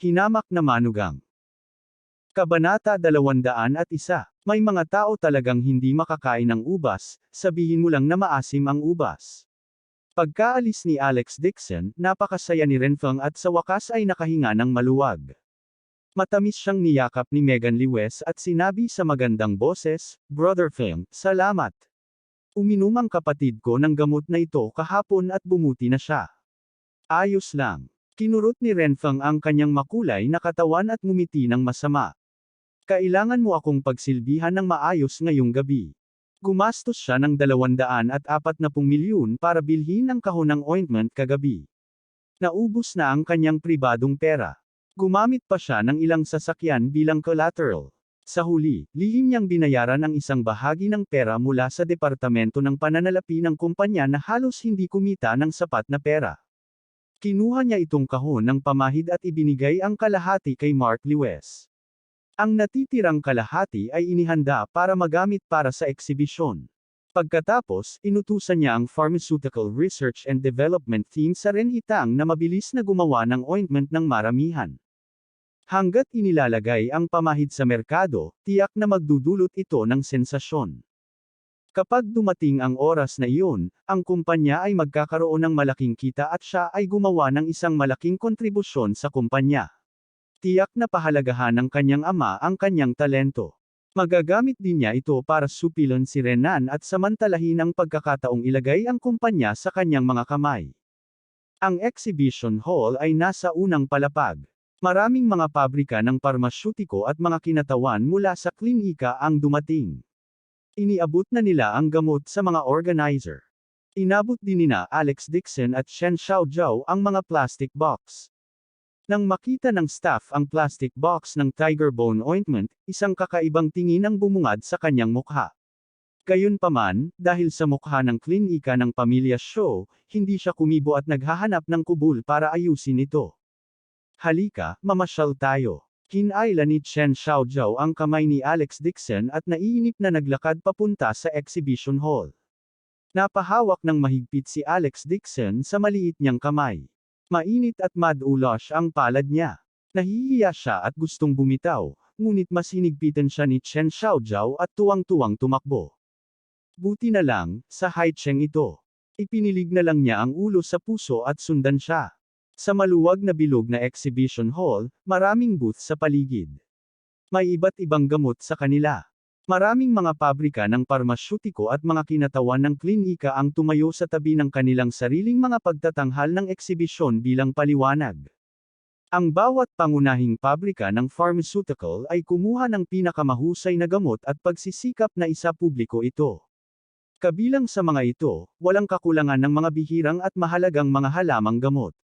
Hinamak na manugang. Kabanata 201. May mga tao talagang hindi makakain ng ubas, sabihin mo lang na maasim ang ubas. Pagkaalis ni Alex Dixon, napakasaya ni Renfeng at sa wakas ay nakahinga ng maluwag. Matamis siyang niyakap ni Megan Lewis at sinabi sa magandang boses, "Brother Feng, salamat. Uminom ang kapatid ko ng gamot na ito kahapon at bumuti na siya." "Ayos lang." Kinurot ni Renfeng ang kanyang makulay na katawan at ngumiti ng masama. "Kailangan mo akong pagsilbihan ng maayos ngayong gabi." Gumastos siya ng 240 milyon para bilhin ang kahon ng ointment kagabi. Naubos na ang kanyang pribadong pera. Gumamit pa siya ng ilang sasakyan bilang collateral. Sa huli, lihim niyang binayaran ang isang bahagi ng pera mula sa departamento ng pananalapi ng kumpanya na halos hindi kumita ng sapat na pera. Kinuha niya itong kahon ng pamahid at ibinigay ang kalahati kay Mark Lewis. Ang natitirang kalahati ay inihanda para magamit para sa eksibisyon. Pagkatapos, inutusan niya ang Pharmaceutical Research and Development Team sa Renhitang na mabilis na gumawa ng ointment ng maramihan. Hanggat inilalagay ang pamahid sa merkado, tiyak na magdudulot ito ng sensasyon. Kapag dumating ang oras na iyon, ang kumpanya ay magkakaroon ng malaking kita at siya ay gumawa ng isang malaking kontribusyon sa kumpanya. Tiyak na pahalagahan ng kanyang ama ang kanyang talento. Magagamit din niya ito para supilan si Renan at samantalahin ang pagkakataong ilagay ang kumpanya sa kanyang mga kamay. Ang exhibition hall ay nasa unang palapag. Maraming mga pabrika ng parmasyutiko at mga kinatawan mula sa klinika ang dumating. Iniabot na nila ang gamot sa mga organizer. Inabot din nina Alex Dixon at Shen Xiaojiao ang mga plastic box. Nang makita ng staff ang plastic box ng Tiger Bone Ointment, isang kakaibang tingin ang bumungad sa kanyang mukha. Gayunpaman, dahil sa mukha ng klinika ng pamilya Shou, hindi siya kumibo at naghahanap ng kubul para ayusin ito. "Halika, mamasyal tayo." Hinailan ni Chen Xiaojiao ang kamay ni Alex Dixon at naiinip na naglakad papunta sa exhibition hall. Napahawak ng mahigpit si Alex Dixon sa maliit niyang kamay. Mainit at mad-ulosh ang palad niya. Nahihiya siya at gustong bumitaw, ngunit mas hinigpitan siya ni Chen Xiaojiao at tuwang-tuwang tumakbo. Buti na lang, sa Haicheng ito. Ipinilig na lang niya ang ulo sa puso at sundan siya. Sa maluwag na bilog na exhibition hall, maraming booth sa paligid. May iba't ibang gamot sa kanila. Maraming mga pabrika ng parmasyutiko at mga kinatawan ng klinika ang tumayo sa tabi ng kanilang sariling mga pagtatanghal ng eksibisyon bilang paliwanag. Ang bawat pangunahing pabrika ng pharmaceutical ay kumuha ng pinakamahusay na gamot at pagsisikap na isapubliko ito. Kabilang sa mga ito, walang kakulangan ng mga bihirang at mahalagang mga halamang gamot.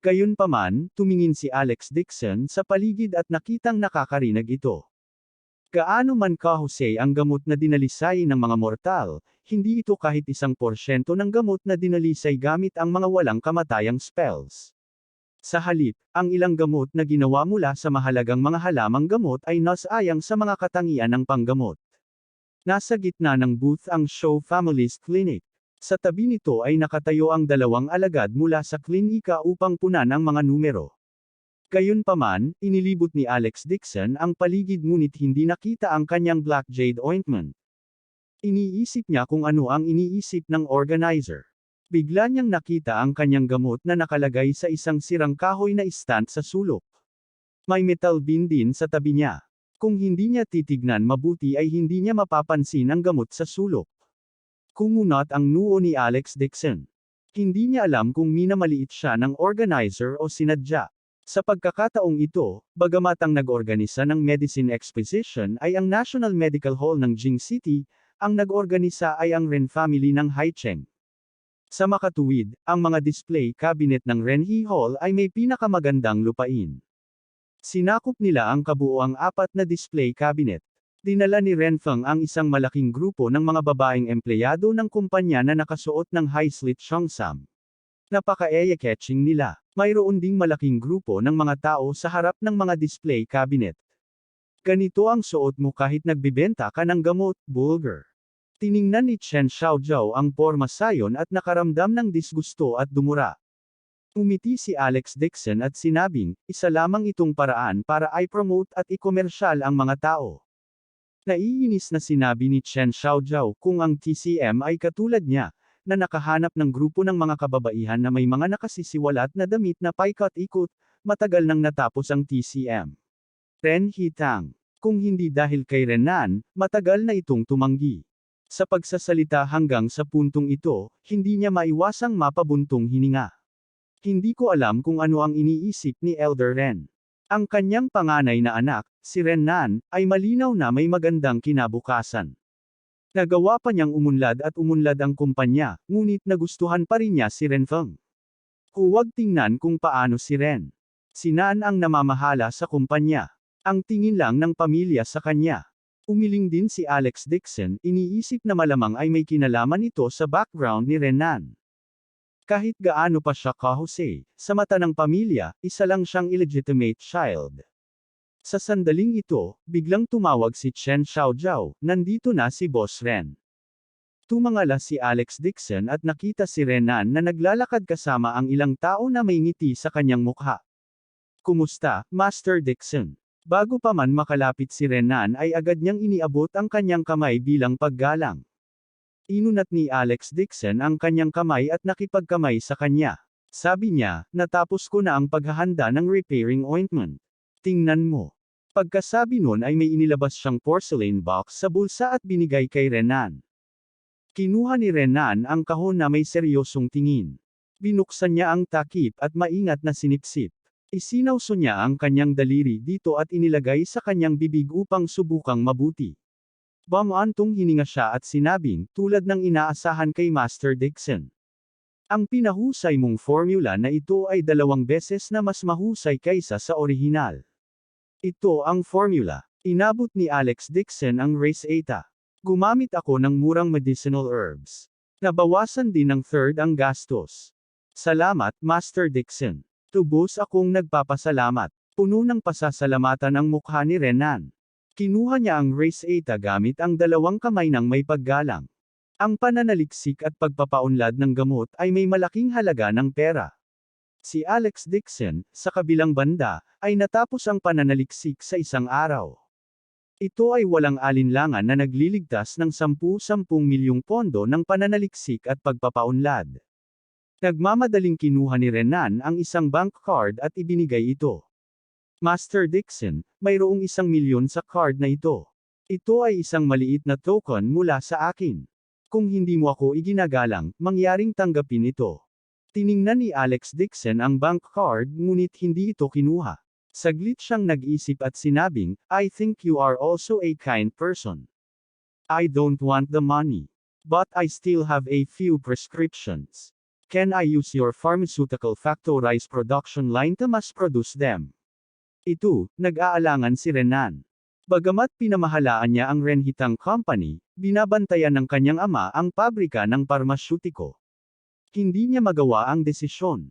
Gayunpaman, tumingin si Alex Dixon sa paligid at nakitang nakakarinig ito. Gaano man kahusay ang gamot na dinalisay ng mga mortal, hindi ito kahit 1% ng gamot na dinalisay gamit ang mga walang kamatayang spells. Sa halip, ang ilang gamot na ginawa mula sa mahalagang mga halamang gamot ay nasayang sa mga katangian ng panggamot. Nasa gitna ng booth ang Shou Family's Clinic. Sa tabi nito ay nakatayo ang dalawang alagad mula sa klinika upang punan ang mga numero. Gayunpaman, inilibot ni Alex Dixon ang paligid ngunit hindi nakita ang kanyang Black Jade Ointment. Iniisip niya kung ano ang iniisip ng organizer. Bigla niyang nakita ang kanyang gamot na nakalagay sa isang sirang kahoy na stand sa sulok. May metal bin din sa tabi niya. Kung hindi niya titignan mabuti ay hindi niya mapapansin ang gamot sa sulok. Kumunat ang noo ni Alex Dixon. Hindi niya alam kung minamaliit siya ng organizer o sinadya. Sa pagkakataong ito, bagamat ang nag-organisa ng Medicine Exposition ay ang National Medical Hall ng Jing City, ang nag-organisa ay ang Ren family ng Haicheng. Sa makatuwid, ang mga display cabinet ng Renhe Hall ay may pinakamagandang lupain. Sinakop nila ang kabuoang 4 na display cabinet. Dinala ni Renfeng ang isang malaking grupo ng mga babaeng empleyado ng kumpanya na nakasuot ng high-slit cheongsam. Napaka-eye-catching nila. Mayroon ding malaking grupo ng mga tao sa harap ng mga display cabinet. "Ganito ang suot mo kahit nagbibenta ka ng gamot, Bulger." Tiningnan ni Chen Xiaojiao ang porma sayon at nakaramdam ng disgusto at dumura. Umiti si Alex Dixon at sinabing, isa lamang itong paraan para i-promote at ikomersyal ang mga tao. Naiinis na sinabi ni Chen Xiaojiao kung ang TCM ay katulad niya, na nakahanap ng grupo ng mga kababaihan na may mga nakasisiwalat na damit na paikot-ikot, matagal nang natapos ang TCM. Ren Hitang. Kung hindi dahil kay Renan, matagal na itong tumanggi. Sa pagsasalita hanggang sa puntong ito, hindi niya maiwasang mapabuntong hininga. Hindi ko alam kung ano ang iniisip ni Elder Ren. Ang kanyang panganay na anak, si Renan, ay malinaw na may magandang kinabukasan. Nagawa pa niyang umunlad at umunlad ang kumpanya, ngunit nagustuhan pa rin niya si Renfeng. Huwag tingnan kung paano si Ren. Si Nan ang namamahala sa kumpanya. Ang tingin lang ng pamilya sa kanya. Umiling din si Alex Dixon, iniisip na malamang ay may kinalaman ito sa background ni Renan. Kahit gaano pa siya kahusay, sa mata ng pamilya, isa lang siyang illegitimate child. Sa sandaling ito, biglang tumawag si Chen Xiaojiao, nandito na si Boss Ren. Tumangala si Alex Dixon at nakita si Renan na naglalakad kasama ang ilang tao na may ngiti sa kanyang mukha. Kumusta, Master Dixon? Bago pa man makalapit si Renan ay agad niyang iniabot ang kanyang kamay bilang paggalang. Inunat ni Alex Dixon ang kanyang kamay at nakipagkamay sa kanya. Sabi niya, natapos ko na ang paghahanda ng repairing ointment. Tingnan mo. Pagkasabi nun ay may inilabas siyang porcelain box sa bulsa at binigay kay Renan. Kinuha ni Renan ang kahon na may seryosong tingin. Binuksan niya ang takip at maingat na sinipsip. Isinawso niya ang kanyang daliri dito at inilagay sa kanyang bibig upang subukang mabuti. Bumantong hininga siya at sinabing, tulad ng inaasahan kay Master Dixon. Ang pinahusay mong formula na ito ay 2 beses na mas mahusay kaysa sa orihinal. Ito ang formula. Inabot ni Alex Dixon ang Race Eta. Gumamit ako ng murang medicinal herbs. Nabawasan din ng third ang gastos. Salamat, Master Dixon. Tubos akong nagpapasalamat. Puno ng pasasalamatan ang mukha ni Renan. Kinuha niya ang Race Eta gamit ang 2 kamay ng may paggalang. Ang pananaliksik at pagpapaunlad ng gamot ay may malaking halaga ng pera. Si Alex Dixon, sa kabilang banda, ay natapos ang pananaliksik sa isang araw. Ito ay walang alinlangan na nagliligtas ng 10 milyong pondo ng pananaliksik at pagpapaunlad. Nagmamadaling kinuha ni Renan ang isang bank card at ibinigay ito. Master Dixon, mayroong 1 milyon sa card na ito. Ito ay isang maliit na token mula sa akin. Kung hindi mo ako iginagalang, mangyaring tanggapin ito. Tiningnan ni Alex Dixon ang bank card ngunit hindi ito kinuha. Saglit siyang nag-isip at sinabing, I think you are also a kind person. I don't want the money. But I still have a few prescriptions. Can I use your pharmaceutical factory's production line to mass produce them? Ito, nag-aalangan si Renan. Bagamat pinamahalaan niya ang Renhitang Company, binabantayan ng kanyang ama ang pabrika ng parmasyutiko. Hindi niya magawa ang desisyon.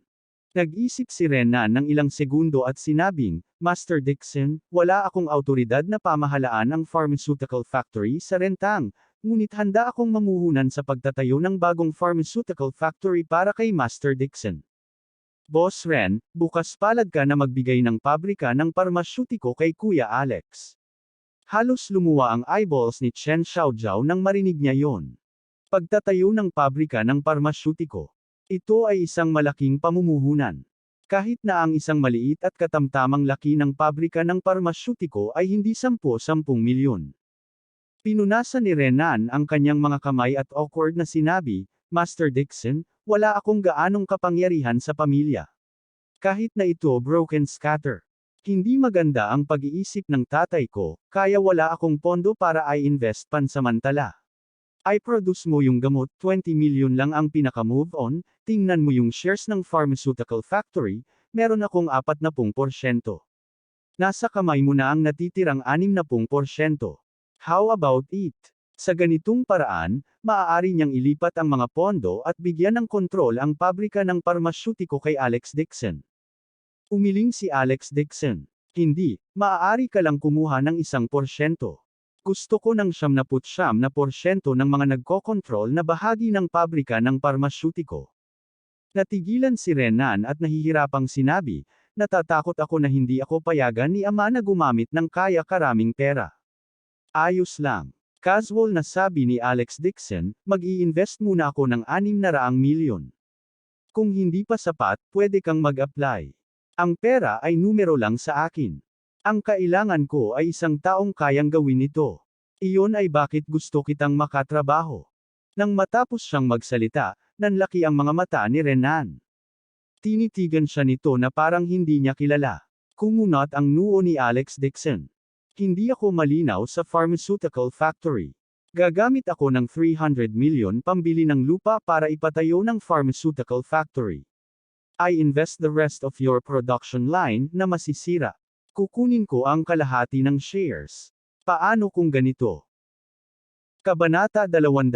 Nag-isip si Renan ng ilang segundo at sinabing, Master Dixon, wala akong autoridad na pamahalaan ang pharmaceutical factory sa Rentang, ngunit handa akong mamuhunan sa pagtatayo ng bagong pharmaceutical factory para kay Master Dixon. Boss Ren, bukas palad ka na magbigay ng pabrika ng parmasyutiko kay Kuya Alex. Halos lumuwa ang eyeballs ni Chen Xiaojiao nang marinig niya yon. Pagtatayo ng pabrika ng parmasyutiko. Ito ay isang malaking pamumuhunan. Kahit na ang isang maliit at katamtamang laki ng pabrika ng parmasyutiko ay hindi 10 milyon. Pinunasan ni Renan ang kanyang mga kamay at awkward na sinabi, Master Dixon, wala akong gaanong kapangyarihan sa pamilya. Kahit na ito broken scatter. Hindi maganda ang pag-iisip ng tatay ko, kaya wala akong pondo para i-invest pansamantala. I-produce mo yung gamot, 20 milyon lang ang pinaka-move on, tingnan mo yung shares ng pharmaceutical factory, meron akong 40%. Nasa kamay mo na ang natitirang 60%. How about it? Sa ganitong paraan, maaari niyang ilipat ang mga pondo at bigyan ng kontrol ang pabrika ng parmasyutiko kay Alex Dixon. Umiling si Alex Dixon. Hindi, maaari ka lang kumuha ng 1%. Gusto ko ng 79% ng mga nagkokontrol na bahagi ng pabrika ng parmasyutiko. Natigilan si Renan at nahihirapang sinabi, natatakot ako na hindi ako payagan ni ama na gumamit ng kaya karaming pera. Ayos lang. Casual na sabi ni Alex Dixon, mag-i-invest muna ako ng 600 milyon. Kung hindi pa sapat, pwede kang mag-apply. Ang pera ay numero lang sa akin. Ang kailangan ko ay isang taong kayang gawin ito. Iyon ay bakit gusto kitang makatrabaho. Nang matapos siyang magsalita, nanlaki ang mga mata ni Renan. Tinitigan siya nito na parang hindi niya kilala. Kumunot ang noo ni Alex Dixon. Hindi ako malinaw sa pharmaceutical factory. Gagamit ako ng 300 million pambili ng lupa para ipatayo ng pharmaceutical factory. I invest the rest of your production line na masisira. Kukunin ko ang kalahati ng shares. Paano kung ganito? Kabanata 202.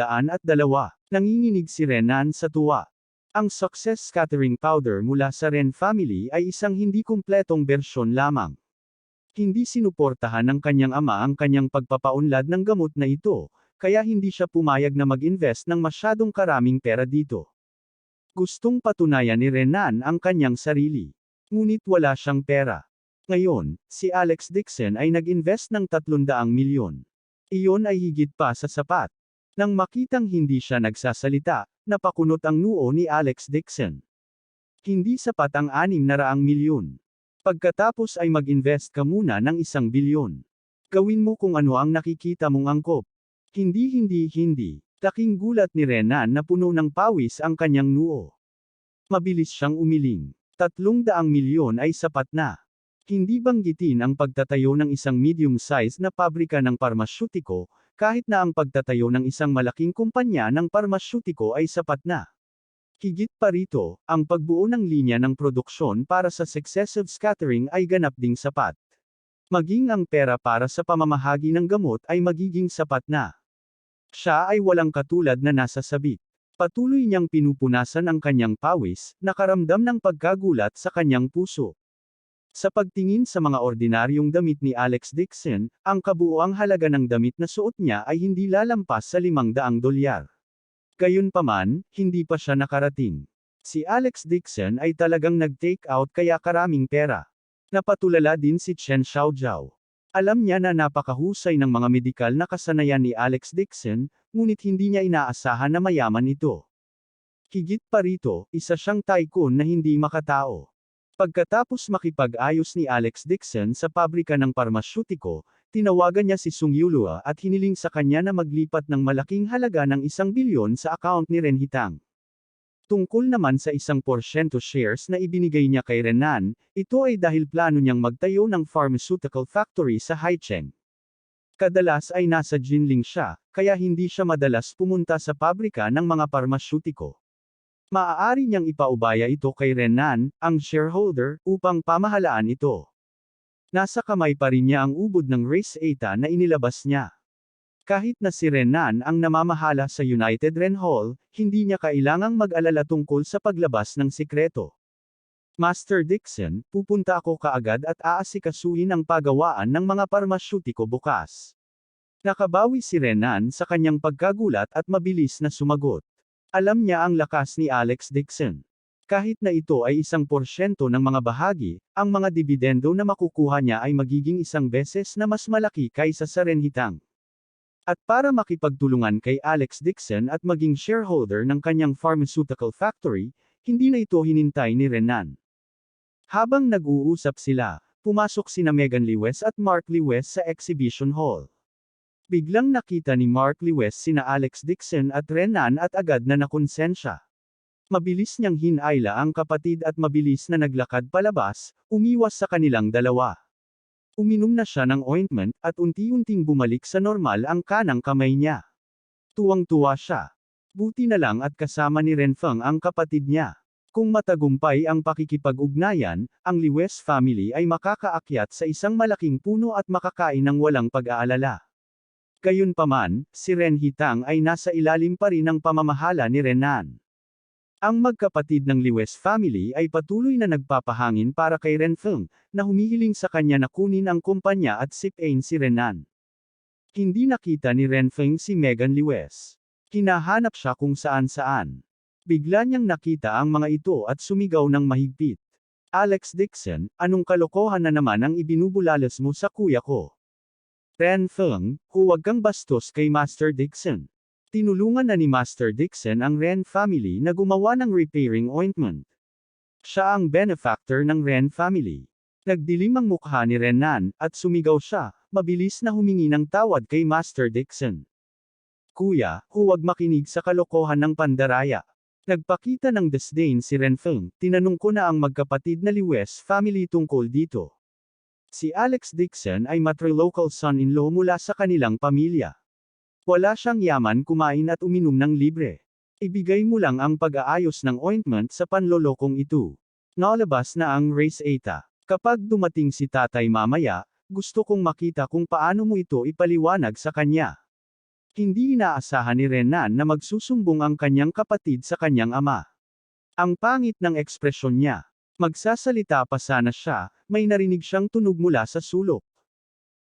Nanginginig si Renan sa tuwa. Ang success scattering powder mula sa Ren family ay isang hindi kumpletong bersyon lamang. Hindi sinuportahan ng kanyang ama ang kanyang pagpapaunlad ng gamot na ito, kaya hindi siya pumayag na mag-invest ng masyadong karaming pera dito. Gustong patunayan ni Renan ang kanyang sarili. Ngunit wala siyang pera. Ngayon, si Alex Dixon ay nag-invest ng 300 milyon. Iyon ay higit pa sa sapat. Nang makitang hindi siya nagsasalita, napakunot ang noo ni Alex Dixon. Hindi sapat ang 600 milyon. Pagkatapos ay mag-invest ka muna ng 1 bilyon. Gawin mo kung ano ang nakikita mong angkop. Hindi. Laking gulat ni Renan na puno ng pawis ang kanyang noo. Mabilis siyang umiling. 300 milyon ay sapat na. Hindi banggitin ang pagtatayo ng isang medium-sized na pabrika ng parmasyutiko, kahit na ang pagtatayo ng isang malaking kumpanya ng parmasyutiko ay sapat na. Higit pa rito, ang pagbuo ng linya ng produksyon para sa successive scattering ay ganap ding sapat. Maging ang pera para sa pamamahagi ng gamot ay magiging sapat na. Siya ay walang katulad na nasa sabik. Patuloy niyang pinupunasan ang kanyang pawis, nakaramdam ng pagkagulat sa kanyang puso. Sa pagtingin sa mga ordinaryong damit ni Alex Dixon, ang kabuuang halaga ng damit na suot niya ay hindi lalampas sa $500. Gayunpaman, hindi pa siya nakarating. Si Alex Dixon ay talagang nag-take out kaya karaming pera. Napatulala din si Chen Xiaojiao. Alam niya na napakahusay ng mga medikal na kasanayan ni Alex Dixon, ngunit hindi niya inaasahan na mayaman ito. Higit pa rito, isa siyang tycoon na hindi makatao. Pagkatapos makipag-ayos ni Alex Dixon sa pabrika ng parmasyutiko, tinawagan niya si Sung Yulua at hiniling sa kanya na maglipat ng malaking halaga ng 1 bilyon sa account ni Ren Hitang. Tungkol naman sa 1% shares na ibinigay niya kay Renan, ito ay dahil plano niyang magtayo ng pharmaceutical factory sa Haicheng. Kadalas ay nasa Jinling siya, kaya hindi siya madalas pumunta sa pabrika ng mga parmasyutiko. Maaari niyang ipaubaya ito kay Renan, ang shareholder, upang pamahalaan ito. Nasa kamay pa rin niya ang ubod ng race ATA na inilabas niya. Kahit na si Renan ang namamahala sa United Ren Hall, hindi niya kailangang mag-alala tungkol sa paglabas ng sikreto. Master Dixon, pupunta ako kaagad at aasikasuhin ang pagawaan ng mga parmasyutiko bukas. Nakabawi si Renan sa kanyang pagkagulat at mabilis na sumagot. Alam niya ang lakas ni Alex Dixon. Kahit na ito ay 1% ng mga bahagi, ang mga dibidendo na makukuha niya ay magiging 1 beses na mas malaki kaysa sa Ren Hitang. At para makipagtulungan kay Alex Dixon at maging shareholder ng kanyang pharmaceutical factory, hindi na ito hinintay ni Renan. Habang nag-uusap sila, pumasok sina Megan Lewis at Mark Lewis sa exhibition hall. Biglang nakita ni Mark Lewis sina Alex Dixon at Renan at agad na nakonsensya. Mabilis niyang hinayla ang kapatid at mabilis na naglakad palabas, umiwas sa kanilang dalawa. Uminom na siya ng ointment at unti-unting bumalik sa normal ang kanang kamay niya. Tuwang-tuwa siya. Buti na lang at kasama ni Renfeng ang kapatid niya. Kung matagumpay ang pakikipag-ugnayan, ang Lewis family ay makakaakyat sa isang malaking puno at makakain ng walang pag-aalala. Gayunpaman, si Ren Hitang ay nasa ilalim pa rin ng pamamahala ni Renan. Ang magkapatid ng Lewis family ay patuloy na nagpapahangin para kay Renfeng, na humihiling sa kanya na kunin ang kumpanya at sipain si Renan. Hindi nakita ni Renfeng si Megan Lewis. Hinahanap siya kung saan-saan. Bigla niyang nakita ang mga ito at sumigaw ng mahigpit. Alex Dixon, anong kalokohan na naman ang ibinubulalas mo sa kuya ko? Ren Feng, huwag kang bastos kay Master Dixon. Tinulungan na ni Master Dixon ang Ren family na gumawa ng repairing ointment. Siya ang benefactor ng Ren family. Nagdilim ang mukha ni Renan, at sumigaw siya, mabilis na humingi ng tawad kay Master Dixon. Kuya, huwag makinig sa kalokohan ng pandaraya. Nagpakita ng disdain si Renfeng, tinanong ko na ang magkapatid na Liwes family tungkol dito. Si Alex Dixon ay matrilocal son-in-law mula sa kanilang pamilya. Wala siyang yaman kumain at uminom ng libre. Ibigay mo lang ang pag-aayos ng ointment sa panlolokong ito. Nalabas na ang race eta. Kapag dumating si tatay mamaya, gusto kong makita kung paano mo ito ipaliwanag sa kanya. Hindi inaasahan ni Renan na magsusumbong ang kanyang kapatid sa kanyang ama. Ang pangit ng ekspresyon niya. Magsasalita pa sana siya, may narinig siyang tunog mula sa sulok.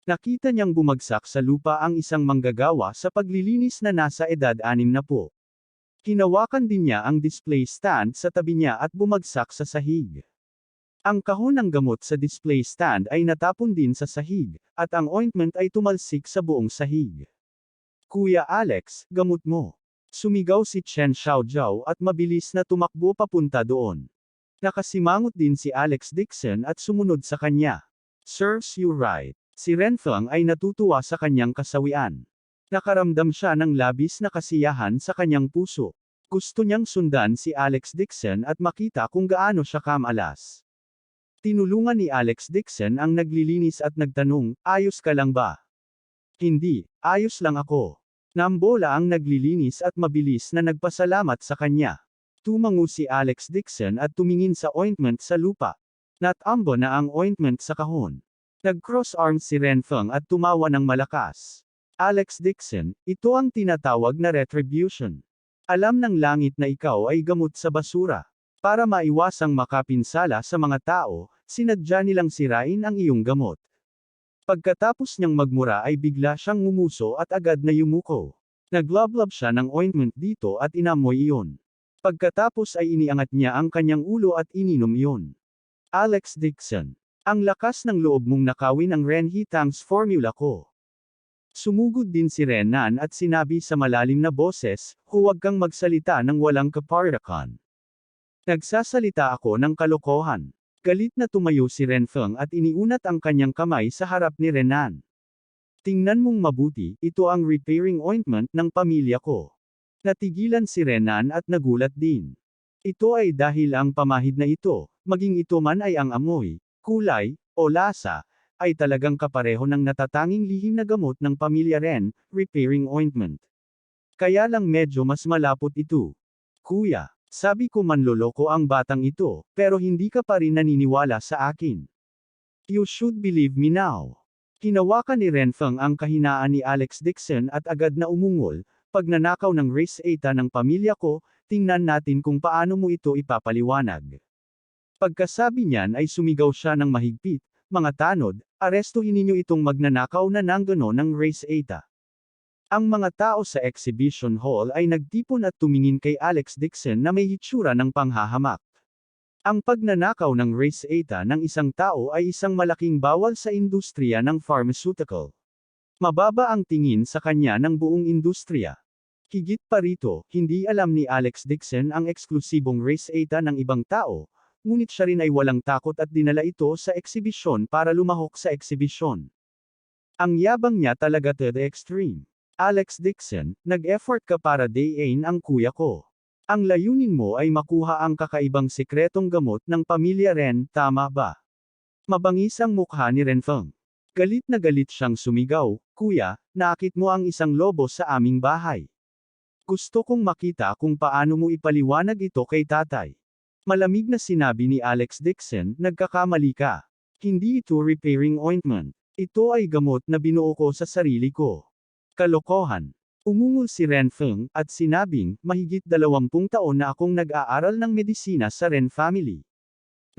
Nakita niyang bumagsak sa lupa ang isang manggagawa sa paglilinis na nasa edad 60. Hinawakan din niya ang display stand sa tabi niya at bumagsak sa sahig. Ang kahon ng gamot sa display stand ay natapon din sa sahig, at ang ointment ay tumalsik sa buong sahig. Kuya Alex, gamot mo. Sumigaw si Chen Xiaojiao at mabilis na tumakbo papunta doon. Nakasimangot din si Alex Dixon at sumunod sa kanya. Serves you right. Si Renfeng ay natutuwa sa kanyang kasawian. Nakaramdam siya ng labis na kasiyahan sa kanyang puso. Gusto niyang sundan si Alex Dixon at makita kung gaano siya kamalas. Tinulungan ni Alex Dixon ang naglilinis at nagtanong, ayos ka lang ba? Hindi, ayos lang ako. Nambola ang naglilinis at mabilis na nagpasalamat sa kanya. Tumango si Alex Dixon at tumingin sa ointment sa lupa. Natambo na ang ointment sa kahon. Nag-cross arms si Renfeng at tumawa ng malakas. Alex Dixon, ito ang tinatawag na retribution. Alam ng langit na ikaw ay gamot sa basura. Para maiwasang makapinsala sa mga tao, sinadya nilang sirain ang iyong gamot. Pagkatapos niyang magmura ay bigla siyang ngumuso at agad na yumuko. Naglablab siya ng ointment dito at inamoy iyon. Pagkatapos ay iniangat niya ang kanyang ulo at ininom iyon. Alex Dixon. Ang lakas ng loob mong nakawin ang Renhe Tang's formula ko. Sumugod din si Renan at sinabi sa malalim na boses, huwag kang magsalita ng walang kaparakan. Nagsasalita ako ng kalokohan. Galit na tumayo si Renfeng at iniunat ang kanyang kamay sa harap ni Renan. Tingnan mong mabuti, ito ang repairing ointment ng pamilya ko. Natigilan si Renan at nagulat din. Ito ay dahil ang pamahid na ito, maging ito man ay ang amoy, kulay, o lasa, ay talagang kapareho ng natatanging lihim na gamot ng pamilya Ren, repairing ointment. Kaya lang medyo mas malapot ito. Kuya, sabi ko manloloko ang batang ito, pero hindi ka pa rin naniniwala sa akin. You should believe me now. Hinawakan ni Renfeng ang kahinaan ni Alex Dixon at agad na umungol, pag nanakaw ng race eta ng pamilya ko, tingnan natin kung paano mo ito ipapaliwanag. Pagkasabi niyan ay sumigaw siya ng mahigpit, mga tanod, arestuhin ninyo itong magnanakaw na nanggano ng race eta. Ang mga tao sa exhibition hall ay nagtipon at tumingin kay Alex Dixon na may hitsura ng panghahamak. Ang pagnanakaw ng race eta ng isang tao ay isang malaking bawal sa industriya ng pharmaceutical. Mababa ang tingin sa kanya ng buong industriya. Higit pa rito, hindi alam ni Alex Dixon ang eksklusibong race eta ng ibang tao, ngunit siya rin ay walang takot at dinala ito sa eksibisyon para lumahok sa eksibisyon. Ang yabang niya talaga to the extreme. Alex Dixon, nag-effort ka para dayain ang kuya ko. Ang layunin mo ay makuha ang kakaibang sikretong gamot ng pamilya Ren, tama ba? Mabangis ang mukha ni Renfeng. Galit na galit siyang sumigaw, kuya, naakit mo ang isang lobo sa aming bahay. Gusto kong makita kung paano mo ipaliwanag ito kay tatay. Malamig na sinabi ni Alex Dixon, nagkakamali ka. Hindi ito repairing ointment. Ito ay gamot na binuo ko sa sarili ko. Kalokohan. Umungol si Renfeng, at sinabing, mahigit 20 taon na akong nag-aaral ng medisina sa Ren family.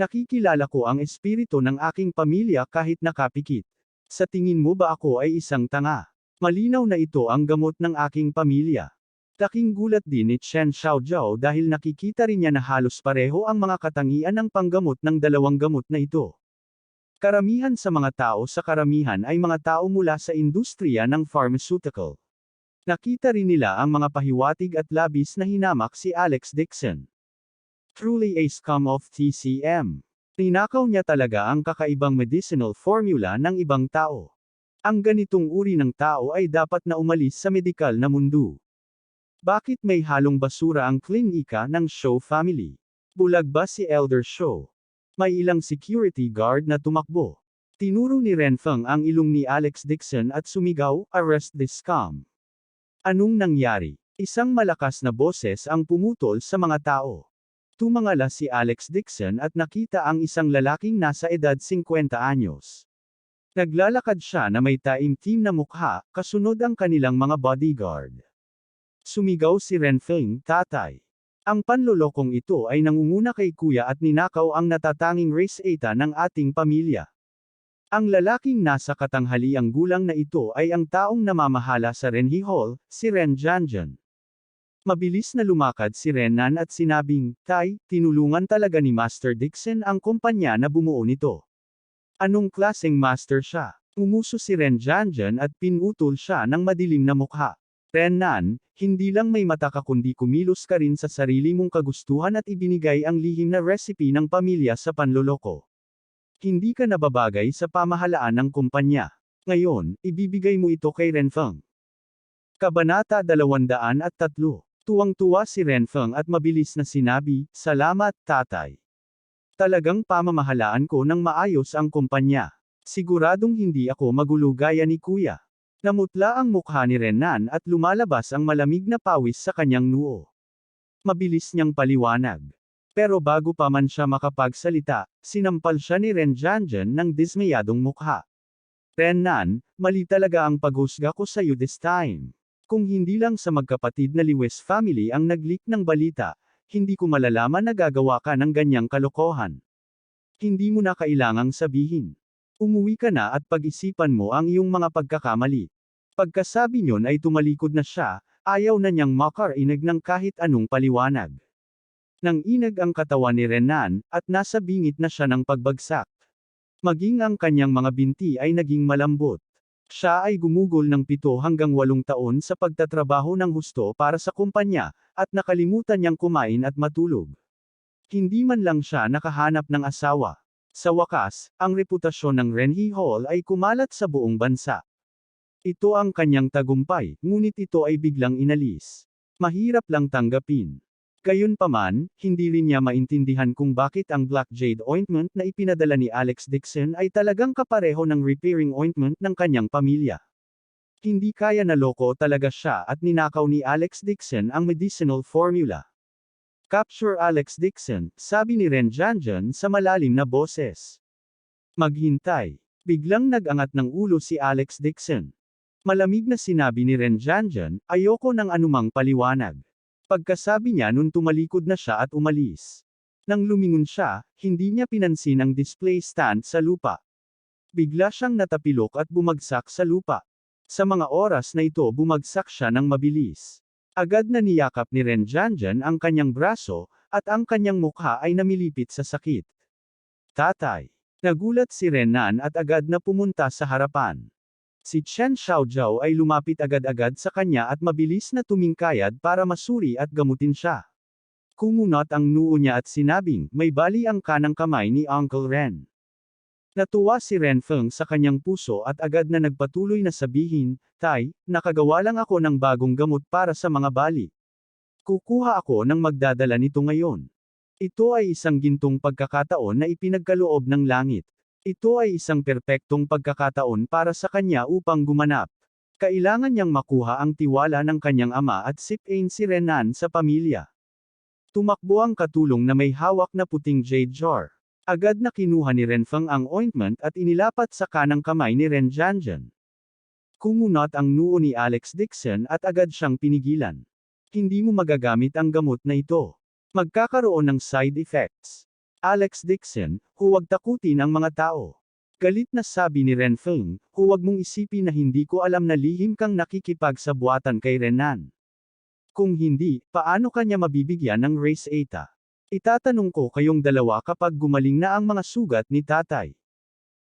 Nakikilala ko ang espiritu ng aking pamilya kahit nakapikit. Sa tingin mo ba ako ay isang tanga? Malinaw na ito ang gamot ng aking pamilya. Laking gulat din ni Chen Xiaojiao dahil nakikita rin niya na halos pareho ang mga katangian ng panggamot ng dalawang gamot na ito. Karamihan sa mga tao sa karamihan ay mga tao mula sa industriya ng pharmaceutical. Nakita rin nila ang mga pahiwatig at labis na hinamak si Alex Dixon. Truly a scum of TCM. Tinakaw niya talaga ang kakaibang medicinal formula ng ibang tao. Ang ganitong uri ng tao ay dapat na umalis sa medikal na mundo. Bakit may halong basura ang klinika ng Shou family? Bulag ba si Elder Shou? May ilang security guard na tumakbo. Tinuro ni Renfeng ang ilong ni Alex Dixon at sumigaw, "Arrest this scum." Anong nangyari? Isang malakas na boses ang pumutol sa mga tao. Tumangala si Alex Dixon at nakita ang isang lalaking nasa edad 50 anyos. Naglalakad siya na may taimtim na mukha, kasunod ang kanilang mga bodyguard. Sumigaw si Renfeng, "Tatay. Ang panlolokong ito ay nangunguna kay kuya at ninakaw ang natatanging race eta ng ating pamilya." Ang lalaking nasa katanghaliang gulang na ito ay ang taong namamahala sa Renhe Hall, si Ren Jianjian. Mabilis na lumakad si Renan at sinabing, "Tay, tinulungan talaga ni Master Dixon ang kumpanya na bumuo nito." Anong klaseng master siya? Umuso si Ren Jianjian at pinutol siya ng madilim na mukha. Renan, hindi lang may mata ka kundi kumilos ka rin sa sarili mong kagustuhan at ibinigay ang lihim na recipe ng pamilya sa panloloko. Hindi ka nababagay sa pamahalaan ng kumpanya. Ngayon, ibibigay mo ito kay Renfeng. Kabanata 203. Tuwang-tuwa si Renfeng at mabilis na sinabi, "Salamat, tatay. Talagang pamamahalaan ko ng maayos ang kumpanya. Siguradong hindi ako magulo gaya ni kuya." Namutla ang mukha ni Renan at lumalabas ang malamig na pawis sa kanyang noo. Mabilis niyang paliwanag. Pero bago pa man siya makapagsalita, sinampal siya ni Ren Jianjian ng dismayadong mukha. "Renan, mali talaga ang paghusga ko sa iyo this time. Kung hindi lang sa magkapatid na Lewis family ang nag-leak ng balita, hindi ko malalaman na gagawa ka ng ganyang kalokohan. Hindi mo na kailangang sabihin. Umuwi ka na at pag-isipan mo ang iyong mga pagkakamali." Pagkasabi niyon ay tumalikod na siya, ayaw na niyang makarinig ng kahit anong paliwanag. Nang inag ang katawan ni Renan, at nasa bingit na siya ng pagbagsak. Maging ang kanyang mga binti ay naging malambot. Siya ay gumugol ng 7 hanggang 8 taon sa pagtatrabaho ng husto para sa kumpanya, at nakalimutan niyang kumain at matulog. Hindi man lang siya nakahanap ng asawa. Sa wakas, ang reputasyon ng Renhe Hall ay kumalat sa buong bansa. Ito ang kanyang tagumpay, ngunit ito ay biglang inalis. Mahirap lang tanggapin. Gayunpaman, hindi rin niya maintindihan kung bakit ang Black Jade Ointment na ipinadala ni Alex Dixon ay talagang kapareho ng repairing ointment ng kanyang pamilya. Hindi kaya na loko talaga siya at ninakaw ni Alex Dixon ang medicinal formula. "Capture Alex Dixon," sabi ni Ren Jianjian sa malalim na boses. "Maghintay." Biglang nag-angat ng ulo si Alex Dixon. Malamig na sinabi ni Ren Jianjian, "Ayoko ng anumang paliwanag." Pagkasabi niya nun tumalikod na siya at umalis. Nang lumingon siya, hindi niya pinansin ang display stand sa lupa. Bigla siyang natapilok at bumagsak sa lupa. Sa mga oras na ito bumagsak siya ng mabilis. Agad na niyakap ni Ren Jianjian ang kanyang braso, at ang kanyang mukha ay namilipit sa sakit. "Tatay." Nagulat si Renan at agad na pumunta sa harapan. Si Chen Xiaojiao ay lumapit agad-agad sa kanya at mabilis na tumingkayad para masuri at gamutin siya. Kumunot ang noo niya at sinabing, "May bali ang kanang kamay ni Uncle Ren." Natuwa si Renfeng sa kanyang puso at agad na nagpatuloy na sabihin, "Tay, nakagawa lang ako ng bagong gamot para sa mga bali. Kukuha ako ng magdadala nito ngayon. Ito ay isang gintong pagkakataon na ipinagkaloob ng langit. Ito ay isang perpektong pagkakataon para sa kanya upang gumanap. Kailangan niyang makuha ang tiwala ng kanyang ama at sipin si Renan sa pamilya." Tumakbo ang katulong na may hawak na puting jade jar. Agad na kinuha ni Renfeng ang ointment at inilapat sa kanang kamay ni Ren Jianjian. Kumunot ang noo ni Alex Dixon at agad siyang pinigilan. "Hindi mo magagamit ang gamot na ito. Magkakaroon ng side effects." "Alex Dixon, huwag takutin ang mga tao." Galit na sabi ni Renfeng, "Huwag mong isipin na hindi ko alam na lihim kang nakikipagsabuatan kay Renan. Kung hindi, paano kanya mabibigyan ng race eta? Itatanong ko kayong dalawa kapag gumaling na ang mga sugat ni tatay.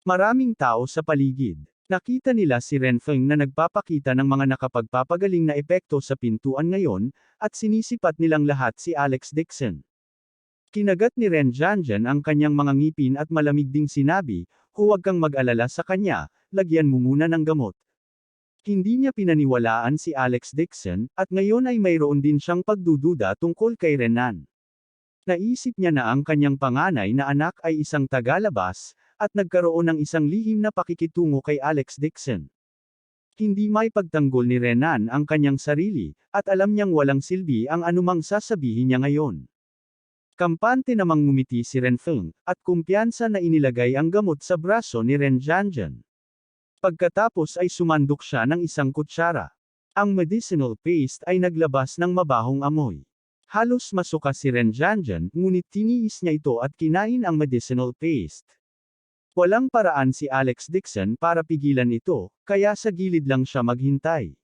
Maraming tao sa paligid. Nakita nila si Renfeng na nagpapakita ng mga nakapagpapagaling na epekto sa pintuan ngayon, at sinisipat nilang lahat si Alex Dixon. Kinagat ni Ren Janjan ang kanyang mga ngipin at malamig ding sinabi, huwag kang mag-alala sa kanya, lagyan mo muna ng gamot. Hindi niya pinaniwalaan si Alex Dixon, at ngayon ay mayroon din siyang pagdududa tungkol kay Renan. Naisip niya na ang kanyang panganay na anak ay isang tagalabas, at nagkaroon ng isang lihim na pakikitungo kay Alex Dixon. Hindi may pagtanggol ni Renan ang kanyang sarili, at alam niyang walang silbi ang anumang sasabihin niya ngayon. Kampante namang ngumiti si Renfeng, at kumpiyansa na inilagay ang gamot sa braso ni Ren Janjan. Pagkatapos ay sumandok siya ng isang kutsara. Ang medicinal paste ay naglabas ng mabahong amoy. Halos masuka si Ren Janjan, ngunit tiniis niya ito at kinain ang medicinal paste. Walang paraan si Alex Dixon para pigilan ito, kaya sa gilid lang siya maghintay.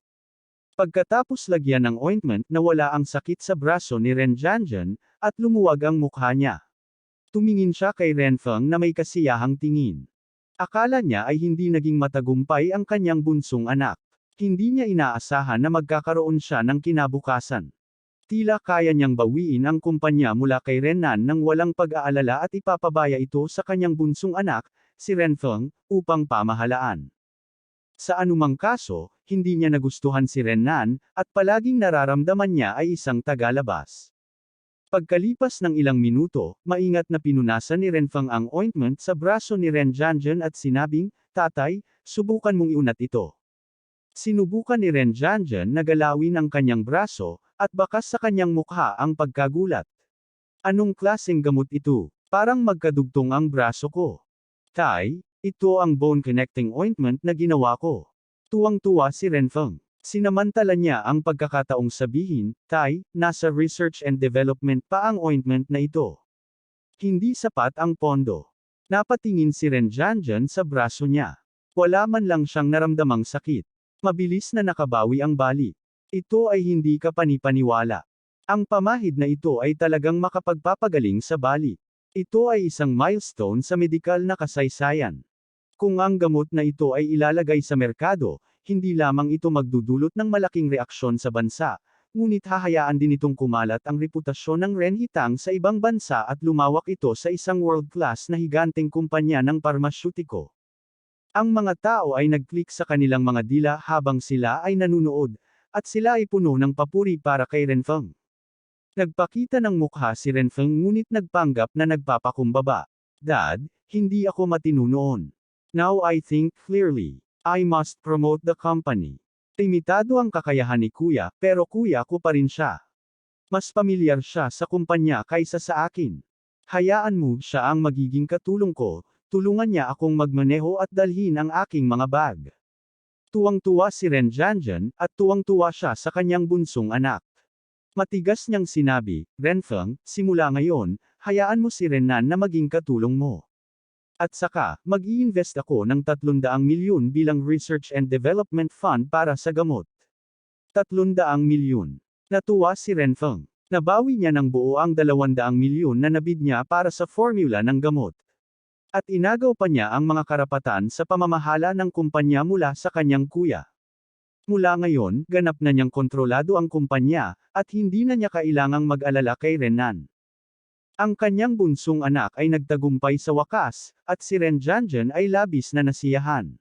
Pagkatapos lagyan ng ointment nawala ang sakit sa braso ni Ren Janjan, at lumuwag ang mukha niya. Tumingin siya kay Renfeng na may kasiyahang tingin. Akala niya ay hindi naging matagumpay ang kanyang bunsong anak. Hindi niya inaasahan na magkakaroon siya ng kinabukasan. Tila kaya niyang bawiin ang kumpanya mula kay Renan nang walang pag-aalala at ipapabaya ito sa kanyang bunsong anak, si Renfeng, upang pamahalaan. Sa anumang kaso, hindi niya nagustuhan si Renan, at palaging nararamdaman niya ay isang tagalabas. Pagkalipas ng ilang minuto, maingat na pinunasan ni Renfeng ang ointment sa braso ni Ren Janjan at sinabing, Tatay, subukan mong iunat ito. Sinubukan ni Ren Janjan na galawin ang kanyang braso, at bakas sa kanyang mukha ang pagkagulat. Anong klaseng gamot ito? Parang magkadugtong ang braso ko. Tay, ito ang bone connecting ointment na ginawa ko. Tuwang-tuwa si Renfeng. Sinamantala niya ang pagkakataong sabihin, Tay, nasa research and development pa ang ointment na ito. Hindi sapat ang pondo. Napatingin si Ren Janjan sa braso niya. Wala man lang siyang naramdamang sakit. Mabilis na nakabawi ang bali. Ito ay hindi ka panipaniwala. Ang pamahid na ito ay talagang makapagpapagaling sa bali. Ito ay isang milestone sa medikal na kasaysayan. Kung ang gamot na ito ay ilalagay sa merkado, hindi lamang ito magdudulot ng malaking reaksyon sa bansa, ngunit hahayaan din itong kumalat ang reputasyon ng Renhitang sa ibang bansa at lumawak ito sa isang world-class na higanteng kumpanya ng parmasyutiko. Ang mga tao ay nag-click sa kanilang mga dila habang sila ay nanunood, at sila ay puno ng papuri para kay Renfeng. Nagpakita ng mukha si Renfeng ngunit nagpanggap na nagpapakumbaba. Dad, hindi ako matino noon. Now I think clearly. I must promote the company. Limitado ang kakayahan ni Kuya, pero Kuya ko pa rin siya. Mas pamilyar siya sa kumpanya kaysa sa akin. Hayaan mo siya ang magiging katulong ko, tulungan niya akong magmaneho at dalhin ang aking mga bag. Tuwang-tuwa si Ren Janjan, at tuwang-tuwa siya sa kanyang bunsong anak. Matigas niyang sinabi, Renfeng, simula ngayon, hayaan mo si Renan na maging katulong mo. At saka, mag-i-invest ako ng 300 milyon bilang Research and Development Fund para sa gamot. 300 milyon. Natuwa si Renfeng. Nabawi niya ng buo ang 200 milyon na nabid niya para sa formula ng gamot. At inagaw pa niya ang mga karapatan sa pamamahala ng kumpanya mula sa kanyang kuya. Mula ngayon, ganap na niyang kontrolado ang kumpanya, at hindi na niya kailangang mag-alala kay Renan. Ang kanyang bunsong anak ay nagtagumpay sa wakas, at si Ren Janjan ay labis na nasiyahan.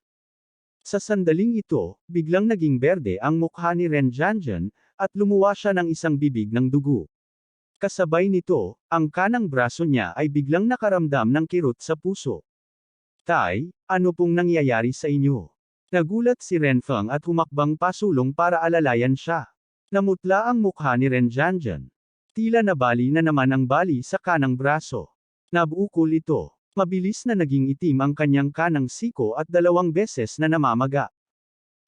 Sa sandaling ito, biglang naging berde ang mukha ni Ren Janjan, at lumuwa siya ng isang bibig ng dugo. Kasabay nito, ang kanang braso niya ay biglang nakaramdam ng kirot sa puso. Tay, ano pong nangyayari sa inyo? Nagulat si Renfeng at humakbang pasulong para alalayan siya. Namutla ang mukha ni Ren Janjan. Tila nabali na naman ang bali sa kanang braso. Nabukol ito. Mabilis na naging itim ang kanyang kanang siko at 2 beses na namamaga.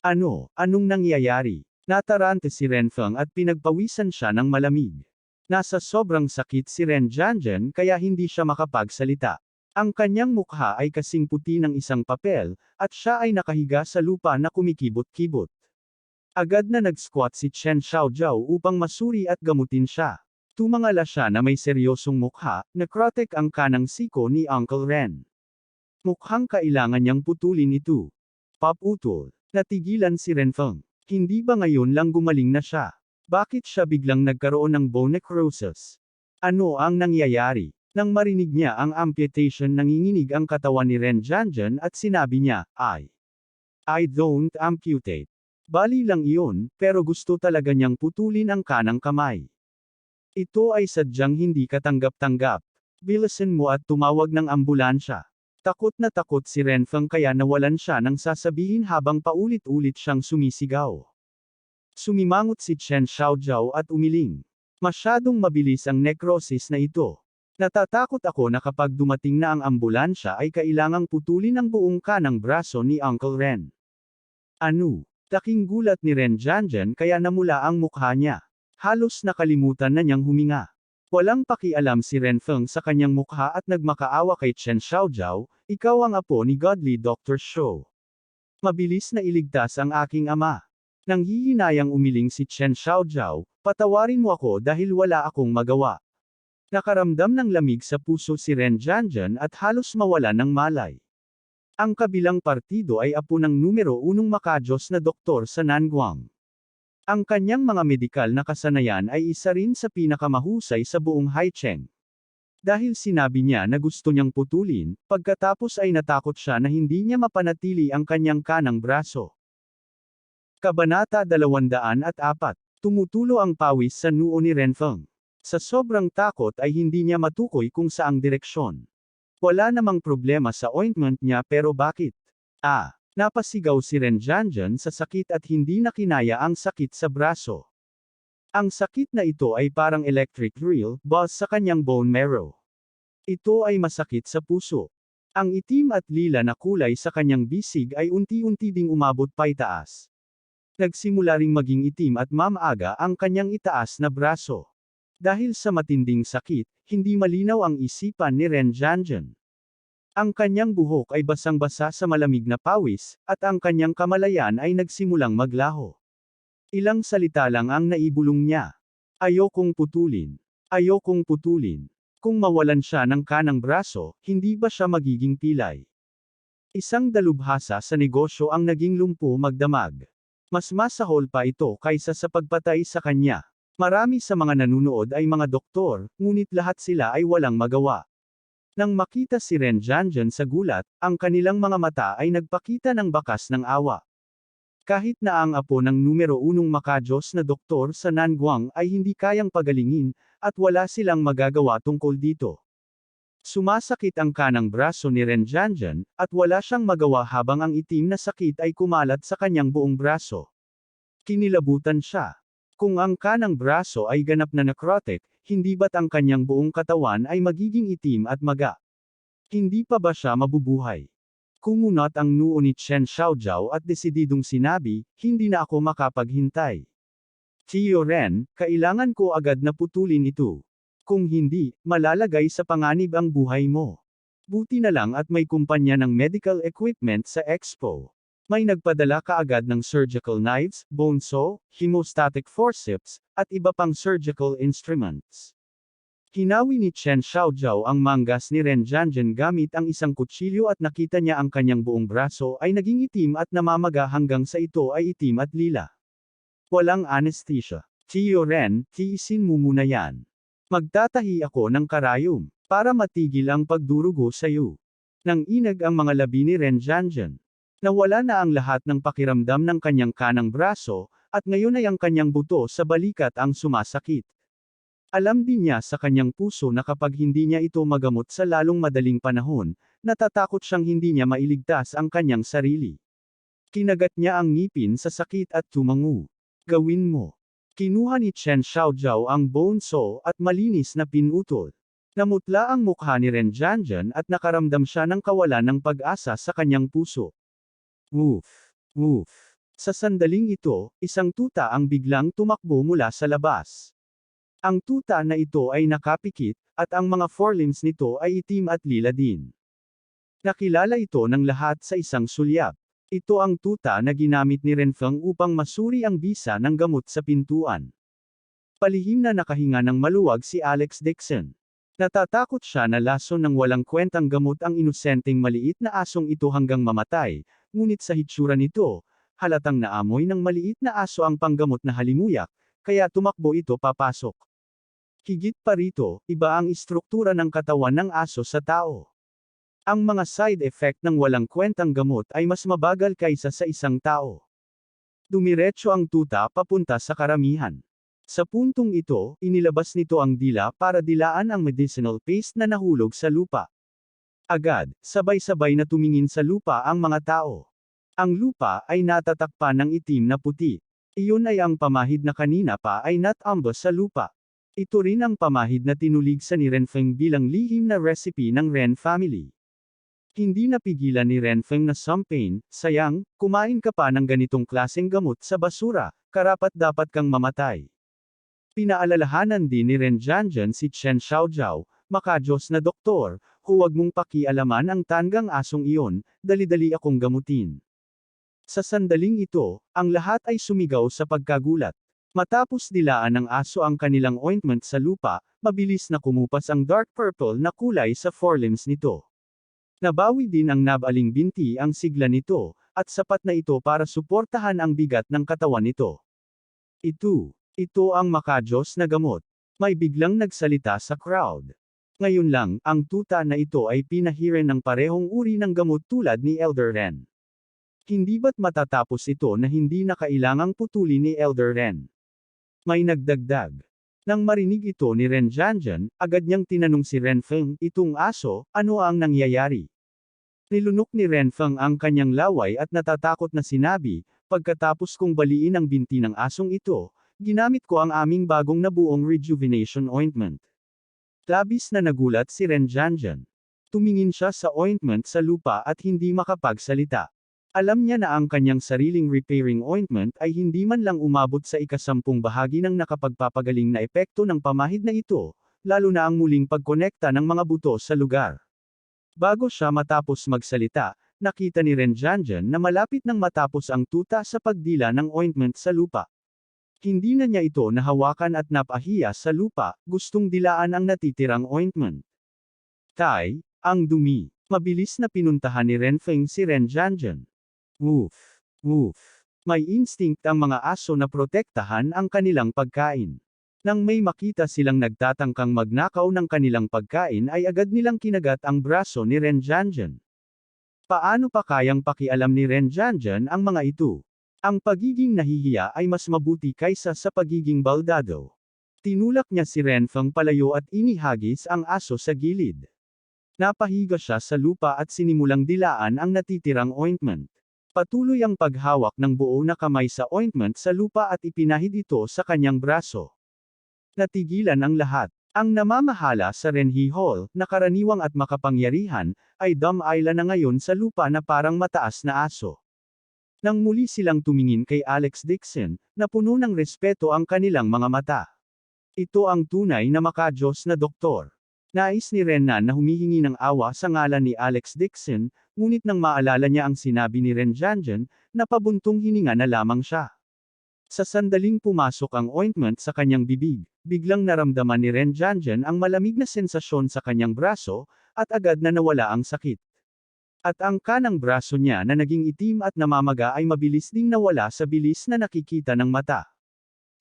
Anong nangyayari? Natarante si Renfeng at pinagpawisan siya ng malamig. Nasa sobrang sakit si Ren Janjan kaya hindi siya makapagsalita. Ang kanyang mukha ay kasing puti ng isang papel, at siya ay nakahiga sa lupa na kumikibot-kibot. Agad na nag-squat si Chen Xiaojiao upang masuri at gamutin siya. Tumangala siya na may seryosong mukha, necrotic ang kanang siko ni Uncle Ren. Mukhang kailangan niyang putulin ito. Paputol. Natigilan si Renfeng. Hindi ba ngayon lang gumaling na siya? Bakit siya biglang nagkaroon ng bone necrosis? Ano ang nangyayari? Nang marinig niya ang amputation, nanginginig ang katawan ni Ren Jianjian at sinabi niya, I don't amputate. Bali lang iyon, pero gusto talaga niyang putulin ang kanang kamay. Ito ay sadyang hindi katanggap-tanggap. Bilisan mo at tumawag ng ambulansya. Takot na takot si Renfeng kaya nawalan siya ng sasabihin habang paulit-ulit siyang sumisigaw. Sumimangot si Chen Xiaojiao at umiling. Masyadong mabilis ang necrosis na ito. Natatakot ako na kapag dumating na ang ambulansya ay kailangang putulin ang buong kanang braso ni Uncle Ren. Ano? Laking gulat ni Ren Jianjian kaya namula ang mukha niya. Halos nakalimutan na niyang huminga. Walang pakialam si Renfeng sa kanyang mukha at nagmakaawa kay Chen Xiaojiao, ikaw ang apo ni Godly Dr. Shou. Mabilis na iligtas ang aking ama. Nang hihinayang umiling si Chen Xiaojiao, patawarin mo ako dahil wala akong magawa. Nakaramdam ng lamig sa puso si Ren Jianjian at halos mawala ng malay. Ang kabilang partido ay apo ng numero 1 makajos na doktor sa Nanguang. Ang kanyang mga medikal na kasanayan ay isa rin sa pinakamahusay sa buong Haicheng. Dahil sinabi niya na gusto niyang putulin, pagkatapos ay natakot siya na hindi niya mapanatili ang kanyang kanang braso. Kabanata 204. Tumutulo ang pawis sa noo ni Renfeng. Sa sobrang takot ay hindi niya matukoy kung saang direksyon. Wala namang problema sa ointment niya pero bakit? Napasigaw si Ren Jianjian sa sakit at hindi na kinaya ang sakit sa braso. Ang sakit na ito ay parang electric drill, buzz sa kanyang bone marrow. Ito ay masakit sa puso. Ang itim at lila na kulay sa kanyang bisig ay unti-unti ding umabot paitaas. Nagsimula ring maging itim at mamaga ang kanyang itaas na braso. Dahil sa matinding sakit, hindi malinaw ang isipan ni Ren Jianjian. Ang kanyang buhok ay basang-basa sa malamig na pawis, at ang kanyang kamalayan ay nagsimulang maglaho. Ilang salita lang ang naibulong niya. Ayokong putulin. Ayokong putulin. Kung mawalan siya ng kanang braso, hindi ba siya magiging pilay? Isang dalubhasa sa negosyo ang naging lumpo magdamag. Mas masahol pa ito kaysa sa pagpatay sa kanya. Marami sa mga nanunood ay mga doktor, ngunit lahat sila ay walang magawa. Nang makita si Ren Jianjian sa gulat, ang kanilang mga mata ay nagpakita ng bakas ng awa. Kahit na ang apo ng numero 1 makajos na doktor sa Nanguang ay hindi kayang pagalingin, at wala silang magagawa tungkol dito. Sumasakit ang kanang braso ni Ren Jianjian, at wala siyang magawa habang ang itim na sakit ay kumalat sa kanyang buong braso. Kinilabutan siya. Kung ang kanang braso ay ganap na necrotic, hindi ba't ang kanyang buong katawan ay magiging itim at maga? Hindi pa ba siya mabubuhay? Kumunot ang noo ni Chen Xiaojiao at desididong sinabi, hindi na ako makapaghintay. Tio Ren, kailangan ko agad na putulin ito. Kung hindi, malalagay sa panganib ang buhay mo. Buti na lang at may kumpanya ng medical equipment sa expo. May nagpadala kaagad ng surgical knives, bone saw, hemostatic forceps, at iba pang surgical instruments. Hinawi ni Chen Xiaojiao ang manggas ni Ren Jianjian gamit ang isang kutsilyo at nakita niya ang kanyang buong braso ay naging itim at namamaga hanggang sa ito ay itim at lila. Walang anesthesia. Tio Ren, tiisin mo muna yan. Magtatahi ako ng karayom, para matigil ang pagdurugo sa'yo. Nang inag ang mga labi ni Ren Jianjian. Nawala na ang lahat ng pakiramdam ng kanyang kanang braso, at ngayon ay ang kanyang buto sa balikat ang sumasakit. Alam din niya sa kanyang puso na kapag hindi niya ito magamot sa lalong madaling panahon, natatakot siyang hindi niya mailigtas ang kanyang sarili. Kinagat niya ang ngipin sa sakit at tumango. Gawin mo. Kinuha ni Chen Xiaojiao ang bone saw at malinis na pinutol. Namutla ang mukha ni Ren Jianjian at nakaramdam siya ng kawalan ng pag-asa sa kanyang puso. Woof! Woof! Sa sandaling ito, isang tuta ang biglang tumakbo mula sa labas. Ang tuta na ito ay nakapikit, at ang mga forelimbs nito ay itim at lila din. Nakilala ito ng lahat sa isang sulyap. Ito ang tuta na ginamit ni Renfeng upang masuri ang bisa ng gamot sa pintuan. Palihim na nakahinga ng maluwag si Alex Dixon. Natatakot siya na lason ng walang kwentang gamot ang inosenteng maliit na asong ito hanggang mamatay, ngunit sa hitsura nito, halatang naamoy ng maliit na aso ang panggamot na halimuyak, kaya tumakbo ito papasok. Higit pa rito, iba ang istruktura ng katawan ng aso sa tao. Ang mga side effect ng walang kwentang gamot ay mas mabagal kaysa sa isang tao. Dumiretso ang tuta papunta sa karamihan. Sa puntong ito, inilabas nito ang dila para dilaan ang medicinal paste na nahulog sa lupa. Agad, sabay-sabay na tumingin sa lupa ang mga tao. Ang lupa ay natatakpan ng itim na puti. Iyon ay ang pamahid na kanina pa ay natambos sa lupa. Ito rin ang pamahid na tinuligsa ni Renfeng bilang lihim na recipe ng Ren family. Hindi napigilan ni Renfeng na sampain, sayang, kumain ka pa ng ganitong klaseng gamot sa basura, karapat dapat kang mamatay. Pinaalalahanan din ni Ren Jianjian si Chen Xiaojiao, makajos na doktor, huwag mong pakialaman ang tanggang asong iyon, dali-dali akong gamutin. Sa sandaling ito, ang lahat ay sumigaw sa pagkagulat. Matapos dilaan ng aso ang kanilang ointment sa lupa, mabilis na kumupas ang dark purple na kulay sa forelimbs nito. Nabawi din ang nabaling binti ang sigla nito, at sapat na ito para suportahan ang bigat ng katawan nito. Ito ang makajos na gamot. May biglang nagsalita sa crowd. Ngayon lang, ang tuta na ito ay pinahiren ng parehong uri ng gamot tulad ni Elder Ren. Hindi ba't matatapos ito na hindi na kailangang putulin ni Elder Ren? May nagdagdag. Nang marinig ito ni Ren Jianjian, agad niyang tinanong si Renfeng, itong aso, ano ang nangyayari? Nilunok ni Renfeng ang kanyang laway at natatakot na sinabi, pagkatapos kong baliin ang binti ng asong ito, ginamit ko ang aming bagong nabuong rejuvenation ointment. Labis na nagulat si Ren Jianjian. Tumingin siya sa ointment sa lupa at hindi makapagsalita. Alam niya na ang kanyang sariling repairing ointment ay hindi man lang umabot sa ikasampung bahagi ng nakapagpapagaling na epekto ng pamahid na ito, lalo na ang muling pagkonekta ng mga buto sa lugar. Bago siya matapos magsalita, nakita ni Ren Jianjian na malapit nang matapos ang tuta sa pagdila ng ointment sa lupa. Hindi na niya ito nahawakan at napahiya sa lupa, gustong dilaan ang natitirang ointment. Ang dumi. Mabilis na pinuntahan ni Renfeng si Ren Jianjian. Woof. Woof. May instinct ang mga aso na protektahan ang kanilang pagkain. Nang may makita silang nagtatangkang magnakaw ng kanilang pagkain ay agad nilang kinagat ang braso ni Ren Jianjian. Paano pa kayang pakialam ni Ren Jianjian ang mga ito? Ang pagiging nahihiya ay mas mabuti kaysa sa pagiging baldado. Tinulak niya si Renfeng palayo at inihagis ang aso sa gilid. Napahiga siya sa lupa at sinimulang dilaan ang natitirang ointment. Patuloy ang paghawak ng buo na kamay sa ointment sa lupa at ipinahid ito sa kanyang braso. Natigilan ang lahat. Ang namamahala sa Renhe Hall, na karaniwang at makapangyarihan, ay dumila na ngayon sa lupa na parang mataas na aso. Nang muli silang tumingin kay Alex Dixon, na puno ng respeto ang kanilang mga mata. Ito ang tunay na makajos na doktor. Nais ni Renan na humihingi ng awa sa ngalan ni Alex Dixon, ngunit nang maalala niya ang sinabi ni Ren Jianjian, napabuntong hininga na lamang siya. Sa sandaling pumasok ang ointment sa kanyang bibig, biglang naramdaman ni Ren Jianjian ang malamig na sensasyon sa kanyang braso, at agad na nawala ang sakit. At ang kanang braso niya na naging itim at namamaga ay mabilis ding nawala sa bilis na nakikita ng mata.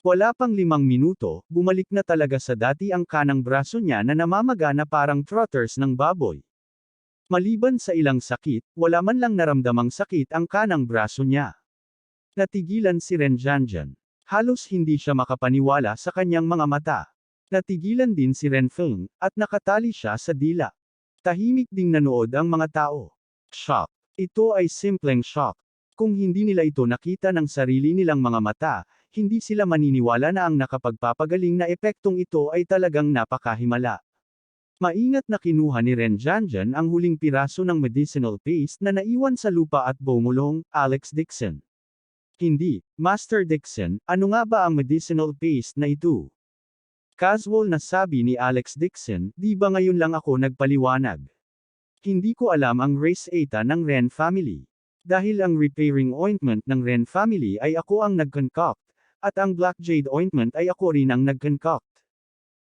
Wala pang 5 minuto, bumalik na talaga sa dati ang kanang braso niya na namamaga na parang trotters ng baboy. Maliban sa ilang sakit, wala man lang naramdamang sakit ang kanang braso niya. Natigilan si Ren Jianjian. Halos hindi siya makapaniwala sa kanyang mga mata. Natigilan din si Renfeng, at nakatali siya sa dila. Tahimik ding nanood ang mga tao. Shock. Ito ay simpleng shock. Kung hindi nila ito nakita ng sarili nilang mga mata, hindi sila maniniwala na ang nakapagpapagaling na epektong ito ay talagang napakahimala. Maingat na kinuha ni Ren Jianjian ang huling piraso ng medicinal paste na naiwan sa lupa at bumulong, Alex Dixon. Hindi, Master Dixon, ano nga ba ang medicinal paste na ito? Casual na sabi ni Alex Dixon, di ba ngayon lang ako nagpaliwanag? Hindi ko alam ang race eta ng Ren family. Dahil ang repairing ointment ng Ren family ay ako ang nag-concoct, at ang Black Jade ointment ay ako rin ang nag-concoct.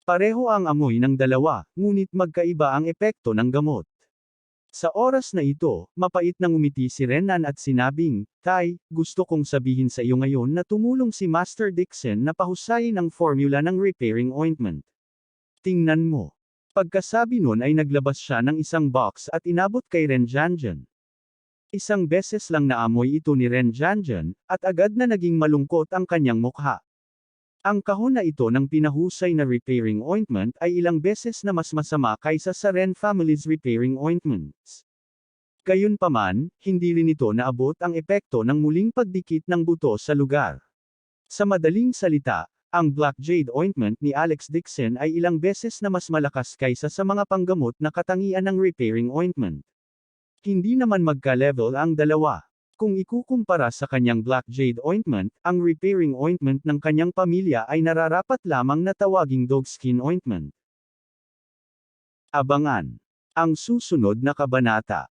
Pareho ang amoy ng dalawa, ngunit magkaiba ang epekto ng gamot. Sa oras na ito, mapait nang umiti si Renan at sinabing, "Tay, gusto kong sabihin sa iyo ngayon na tumulong si Master Dixon na pahusayin ang formula ng repairing ointment. Tingnan mo." Pagkasabi nun ay naglabas siya ng isang box at inabot kay Ren Janjan. Isang beses lang naamoy ito ni Ren Janjan, at agad na naging malungkot ang kanyang mukha. Ang kahon na ito ng pinahusay na repairing ointment ay ilang beses na mas masama kaysa sa Ren family's repairing ointments. Gayunpaman, hindi rin ito naabot ang epekto ng muling pagdikit ng buto sa lugar. Sa madaling salita, ang Black Jade ointment ni Alex Dixon ay ilang beses na mas malakas kaysa sa mga panggamot na katangian ng repairing ointment. Hindi naman magka-level ang dalawa. Kung ikukumpara sa kanyang Black Jade ointment, ang repairing ointment ng kanyang pamilya ay nararapat lamang na tawaging dogskin ointment. Abangan ang susunod na kabanata.